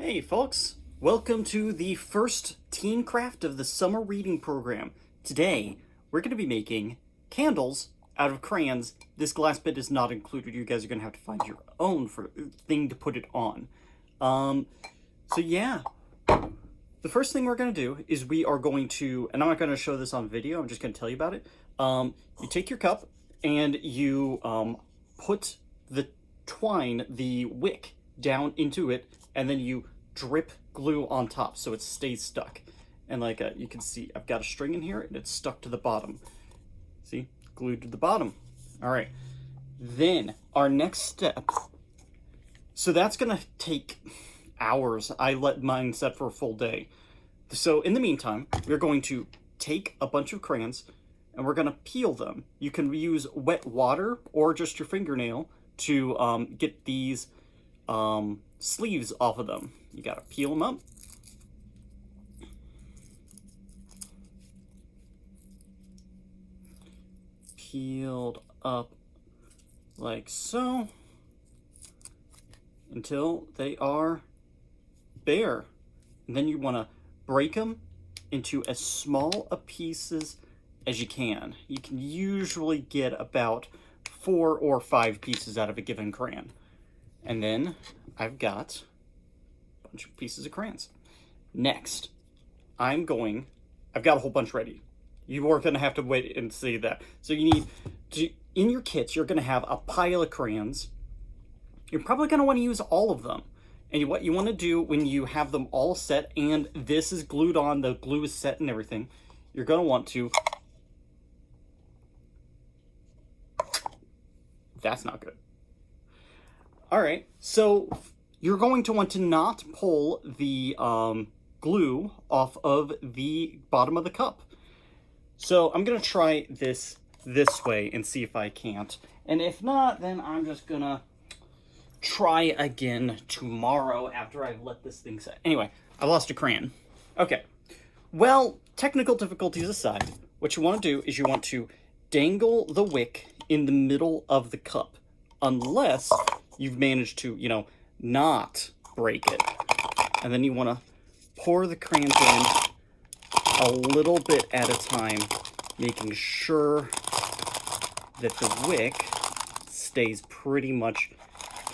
Hey folks, welcome to the first teen craft of the summer reading program. Today, we're going to be making candles out of crayons. This glass bit is not included. You guys are going to have to find your own thing to put it on. So yeah, the first thing we're going to do is we are going to, and I'm not going to show this on video, I'm just going to tell you about it. You take your cup and you put the twine, the wick, down into it, and then you drip glue on top so it stays stuck. And like you can see, I've got a string in here and it's stuck to the bottom. See, glued to the bottom. All right, then our next step, so that's gonna take hours. I let mine set for a full day. So in the meantime, we're going to take a bunch of crayons and we're gonna peel them. You can use wet water or just your fingernail to get these sleeves off of them. You gotta peel them up. Peeled up like so until they are bare. And then you want to break them into as small a pieces as you can. You can usually get about 4 or 5 pieces out of a given crayon. And then I've got a bunch of pieces of crayons. Next, I've got a whole bunch ready. You are going to have to wait and see that. So you need to, in your kits, you're going to have a pile of crayons. You're probably going to want to use all of them. And what you want to do when you have them all set and this is glued on, the glue is set and everything, you're going to want to... That's not good. All right, so you're going to want to not pull the glue off of the bottom of the cup. So I'm going to try this way and see if I can't. And if not, then I'm just going to try again tomorrow after I've let this thing set. Anyway, I lost a crayon. Okay, well, technical difficulties aside, what you want to do is you want to dangle the wick in the middle of the cup, unless you've managed to, not break it. And then you want to pour the crayons in a little bit at a time, making sure that the wick stays pretty much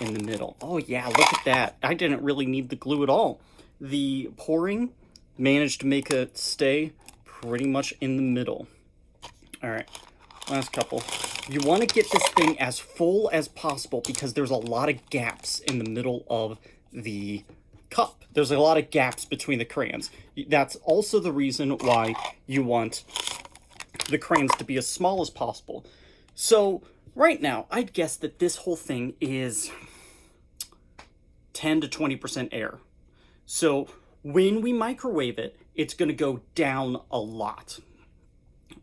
in the middle. Oh yeah, look at that. I didn't really need the glue at all. The pouring managed to make it stay pretty much in the middle. All right, last couple. You want to get this thing as full as possible because there's a lot of gaps in the middle of the cup. There's a lot of gaps between the crayons. That's also the reason why you want the crayons to be as small as possible. So right now, I'd guess that this whole thing is 10 to 20% air. So when we microwave it, it's going to go down a lot.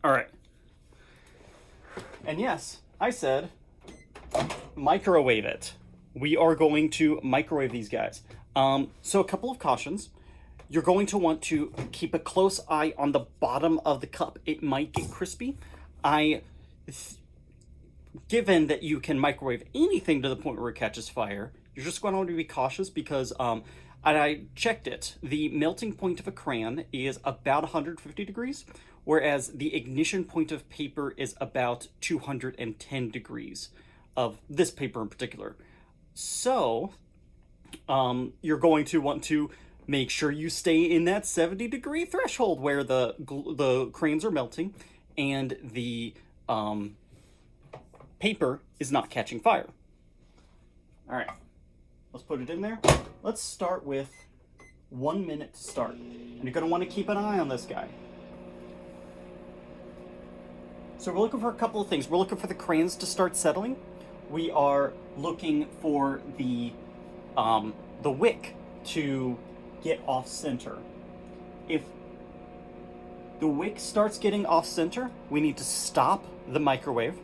All right. And yes, I said microwave it. We are going to microwave these guys. So a couple of cautions. You're going to want to keep a close eye on the bottom of the cup. It might get crispy. Given that you can microwave anything to the point where it catches fire, you're just going to want to be cautious because I checked it. The melting point of a crayon is about 150 degrees, whereas the ignition point of paper is about 210 degrees of this paper in particular. So you're going to want to make sure you stay in that 70-degree threshold where the crayons are melting and the paper is not catching fire. All right, let's put it in there. Let's start with 1 minute to start. And you're going to want to keep an eye on this guy. So we're looking for a couple of things. We're looking for the crayons to start settling. We are looking for the wick to get off center. If the wick starts getting off center, we need to stop the microwave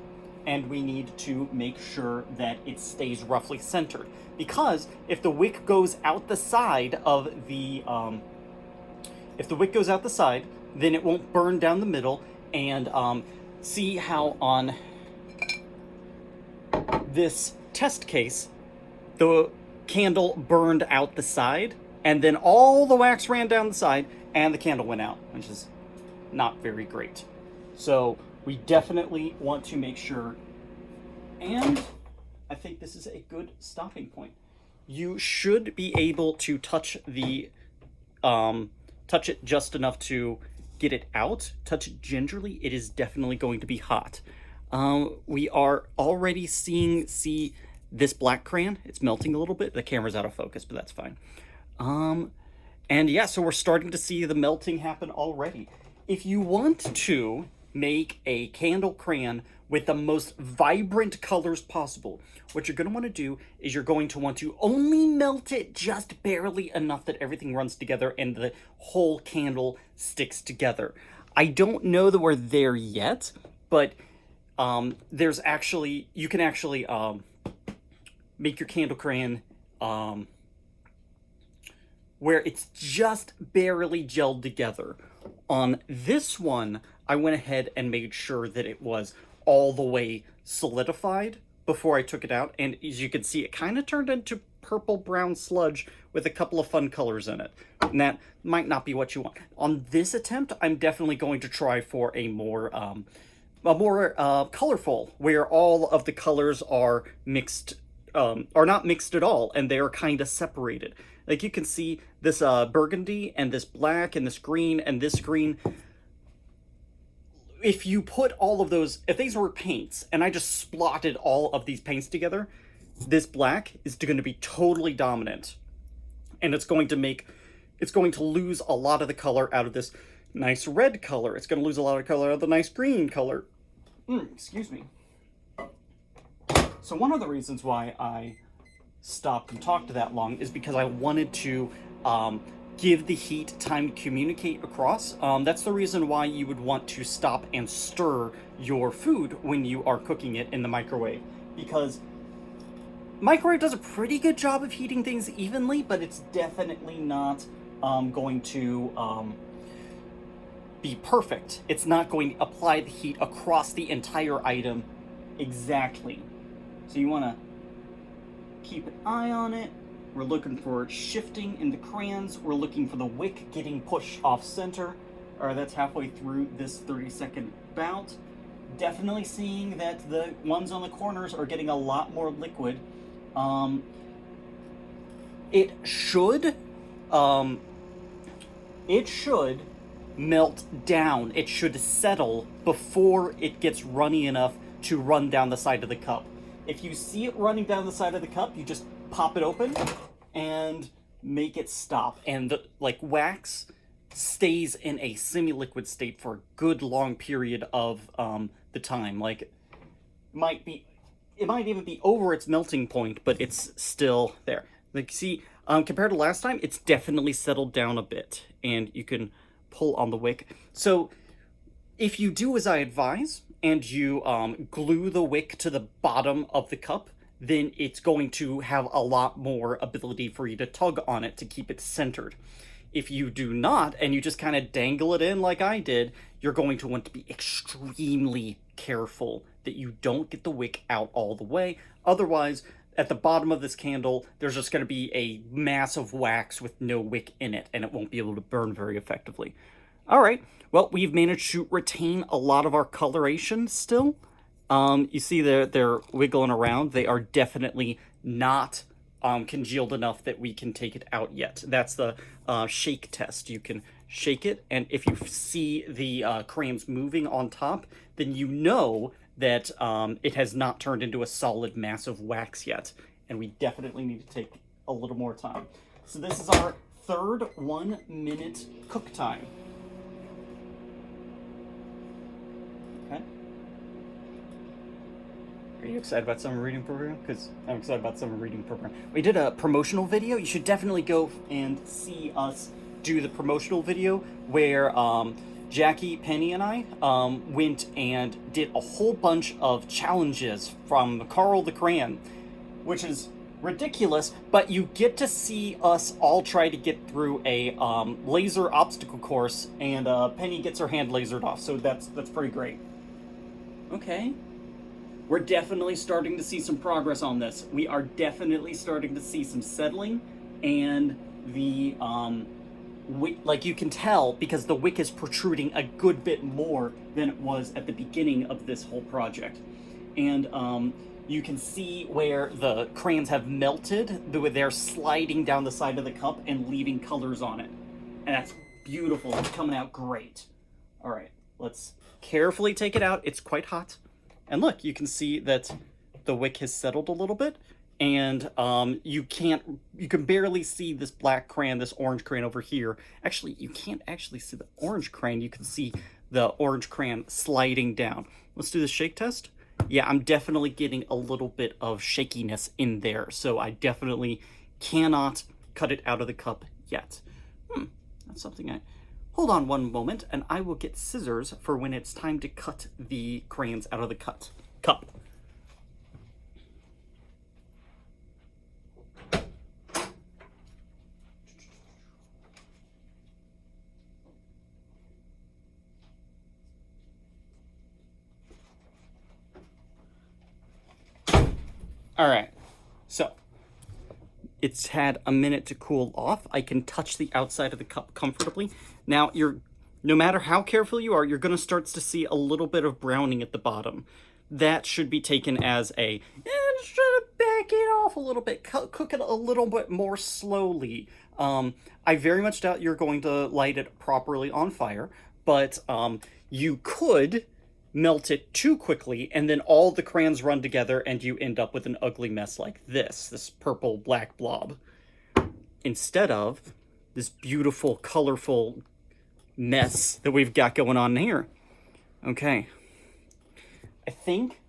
and we need to make sure that it stays roughly centered. Because if the wick goes out the side of the, then it won't burn down the middle. And see how on this test case, the candle burned out the side. And then all the wax ran down the side, and the candle went out, which is not very great. So we definitely want to make sure, and I think this is a good stopping point. You should be able to touch touch it just enough to get it out. Touch it gingerly. It is definitely going to be hot. We are already see this black crayon. It's melting a little bit. The camera's out of focus, but that's fine. And yeah, so we're starting to see the melting happen already. If you want to make a candle crayon with the most vibrant colors possible, what you're going to want to do is you're going to want to only melt it just barely enough that everything runs together and the whole candle sticks together. I don't know that we're there yet, but there's actually, you can actually make your candle crayon where it's just barely gelled together. On this one, I went ahead and made sure that it was all the way solidified before I took it out. And as you can see, it kind of turned into purple-brown sludge with a couple of fun colors in it. And that might not be what you want. On this attempt, I'm definitely going to try for a more colorful, where all of the colors are mixed, are not mixed at all, and they are kind of separated. Like you can see this burgundy and this black and this green and this green. If you put all of those, if these were paints and I just splotted all of these paints together, this black is going to be totally dominant. And it's going to lose a lot of the color out of this nice red color. It's going to lose a lot of color out of the nice green color. Excuse me. So one of the reasons why I stopped and talked that long is because I wanted to give the heat time to communicate across. That's the reason why you would want to stop and stir your food when you are cooking it in the microwave, because microwave does a pretty good job of heating things evenly, but it's definitely not going to be perfect. It's not going to apply the heat across the entire item exactly. So you want to keep an eye on it. We're looking for shifting in the crayons. We're looking for the wick getting pushed off center. All right, that's halfway through this 30-second bout. Definitely seeing that the ones on the corners are getting a lot more liquid. It should melt down. It should settle before it gets runny enough to run down the side of the cup. If you see it running down the side of the cup, you just pop it open and make it stop. And the wax stays in a semi-liquid state for a good long period of the time. Like it might even be over its melting point, but it's still there. Like see, compared to last time, it's definitely settled down a bit, and you can pull on the wick. So if you do as I advise, and you glue the wick to the bottom of the cup, then it's going to have a lot more ability for you to tug on it to keep it centered. If you do not, and you just kind of dangle it in like I did, you're going to want to be extremely careful that you don't get the wick out all the way. Otherwise, at the bottom of this candle, there's just going to be a mass of wax with no wick in it, and it won't be able to burn very effectively. All right, well, we've managed to retain a lot of our coloration still. You see they're wiggling around. They are definitely not congealed enough that we can take it out yet. That's the shake test. You can shake it, and if you see the crayons moving on top, then you know that it has not turned into a solid mass of wax yet, and we definitely need to take a little more time. So this is our third 1 minute cook time. Okay. Are you excited about summer reading program? Because I'm excited about summer reading program. We did a promotional video. You should definitely go and see us do the promotional video where Jackie, Penny, and I went and did a whole bunch of challenges from Carl the Crayon, which is ridiculous, but you get to see us all try to get through a laser obstacle course, and Penny gets her hand lasered off, so that's pretty great. Okay. We're definitely starting to see some progress on this. We are definitely starting to see some settling, and the wick, like you can tell because the wick is protruding a good bit more than it was at the beginning of this whole project. And you can see where the crayons have melted. They're sliding down the side of the cup and leaving colors on it. And that's beautiful. It's coming out great. All right, let's carefully take it out. It's quite hot. And look, you can see that the wick has settled a little bit. And you can barely see this black crayon, this orange crayon over here. Actually, you can't actually see the orange crayon. You can see the orange crayon sliding down. Let's do the shake test. Yeah, I'm definitely getting a little bit of shakiness in there, so I definitely cannot cut it out of the cup yet. That's something I... Hold on one moment, and I will get scissors for when it's time to cut the crayons out of the cup. All right, so it's had a minute to cool off. I can touch the outside of the cup comfortably. Now, no matter how careful you are, you're going to start to see a little bit of browning at the bottom. That should be taken as just try to back it off a little bit, cook it a little bit more slowly. I very much doubt you're going to light it properly on fire, but you could melt it too quickly, and then all the crayons run together, and you end up with an ugly mess like this purple black blob, instead of this beautiful, colorful mess that we've got going on here. Okay. I think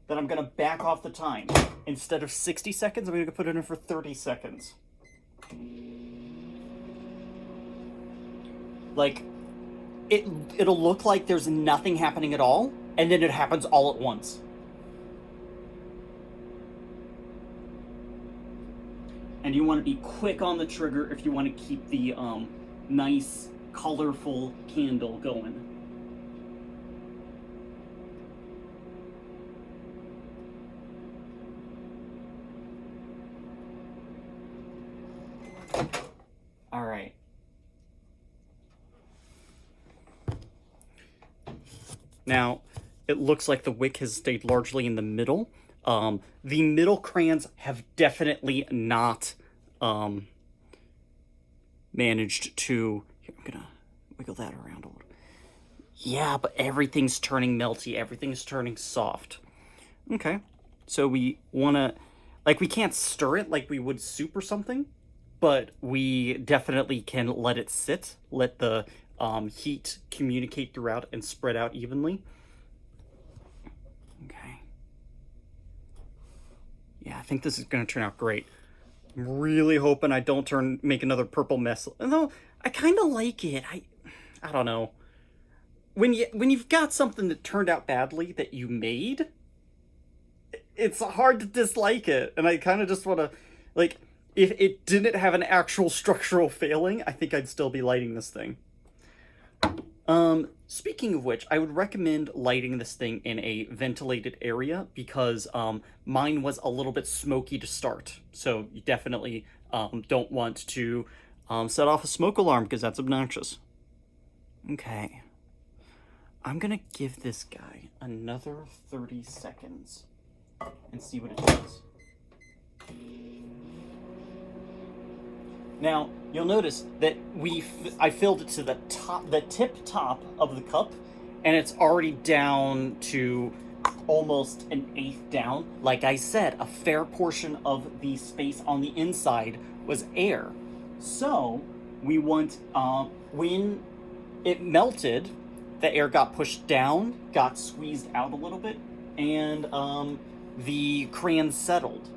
that I'm gonna back off the time. Instead of 60 seconds, I'm gonna put it in for 30 seconds. Like, it'll look like there's nothing happening at all, and then it happens all at once. And you want to be quick on the trigger if you want to keep the nice, colorful candle going. All right. Now, it looks like the wick has stayed largely in the middle. The middle crayons have definitely not managed to... Here, I'm gonna wiggle that around a little. Yeah, but everything's turning melty. Everything's turning soft. Okay, so we want to... Like, we can't stir it like we would soup or something, but we definitely can let it sit, let the heat communicate throughout and spread out evenly. Okay. Yeah, I think this is going to turn out great. I'm really hoping I don't make another purple mess. Although, I kind of like it. I don't know. When you've got something that turned out badly that you made, it's hard to dislike it. And I kind of just want to, like, if it didn't have an actual structural failing, I think I'd still be lighting this thing. Speaking of which, I would recommend lighting this thing in a ventilated area because mine was a little bit smoky to start. So you definitely don't want to set off a smoke alarm because that's obnoxious. Okay. I'm gonna give this guy another 30 seconds and see what it does. Now, you'll notice that I filled it to the tip top of the cup, and it's already down to almost an eighth down. Like I said, a fair portion of the space on the inside was air. So, we want, when it melted, the air got pushed down, got squeezed out a little bit, and the crayon settled.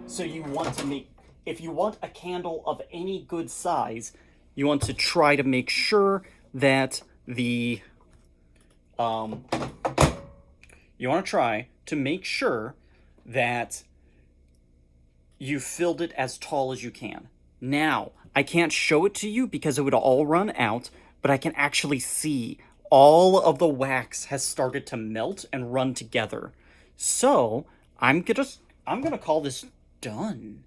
So you want to if you want a candle of any good size, you want to try to make sure that you want to try to make sure that you filled it as tall as you can. Now, I can't show it to you because it would all run out, but I can actually see all of the wax has started to melt and run together. So, I'm gonna call this done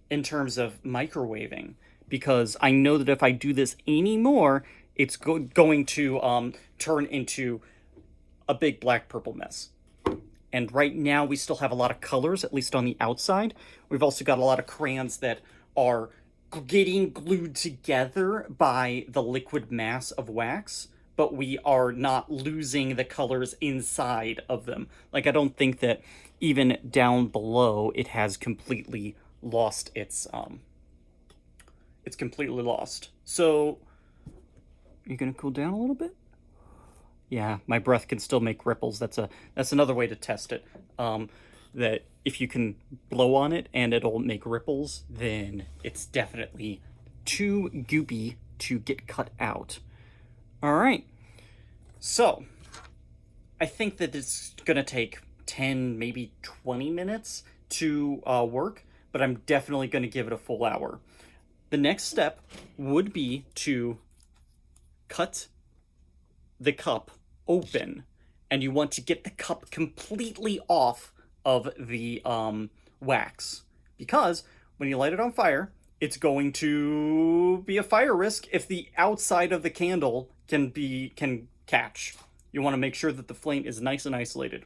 in terms of microwaving. because I know that if I do this anymore, it's going to turn into a big black-purple mess. And right now we still have a lot of colors, at least on the outside. We've also got a lot of crayons that are getting glued together by the liquid mass of wax, but we are not losing the colors inside of them. Like, I don't think that even down below it has completely lost its it's completely lost. So you're gonna cool down a little bit? Yeah, my breath can still make ripples. That's another way to test it. That if you can blow on it and it'll make ripples, then it's definitely too goopy to get cut out. All right. So I think that it's gonna take 10, maybe 20 minutes to work, but I'm definitely gonna give it a full hour. The next step would be to cut the cup open, and you want to get the cup completely off of the wax, because when you light it on fire, it's going to be a fire risk if the outside of the candle can catch. You want to make sure that the flame is nice and isolated.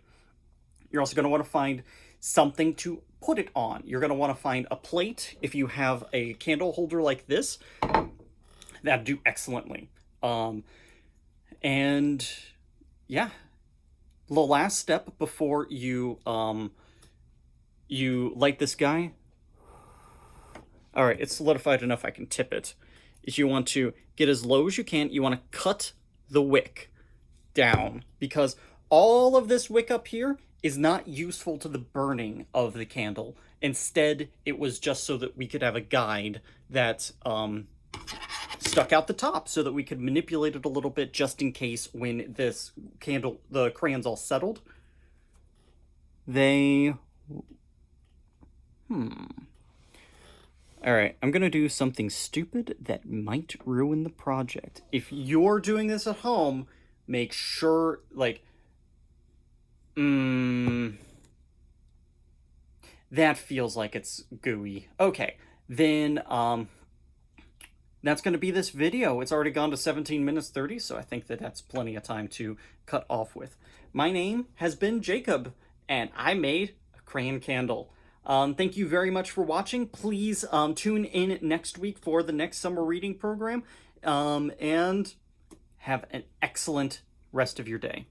You're also going to want to find something to put it on. You're going to want to find a plate. If you have a candle holder like this, that'd do excellently. And yeah, the last step before you light this guy. All right, it's solidified enough I can tip it. Is you want to get as low as you can. You want to cut the wick down, because all of this wick up here is not useful to the burning of the candle. Instead, it was just so that we could have a guide that stuck out the top, so that we could manipulate it a little bit just in case when this candle, the crayon's all settled, they... Alright, I'm gonna do something stupid that might ruin the project. If you're doing this at home, make sure, like... that feels like it's gooey. Okay, then, that's going to be this video. It's already gone to 17 minutes 30, so I think that that's plenty of time to cut off with. My name has been Jacob, and I made a crayon candle. Thank you very much for watching. Please tune in next week for the next summer reading program, and have an excellent rest of your day.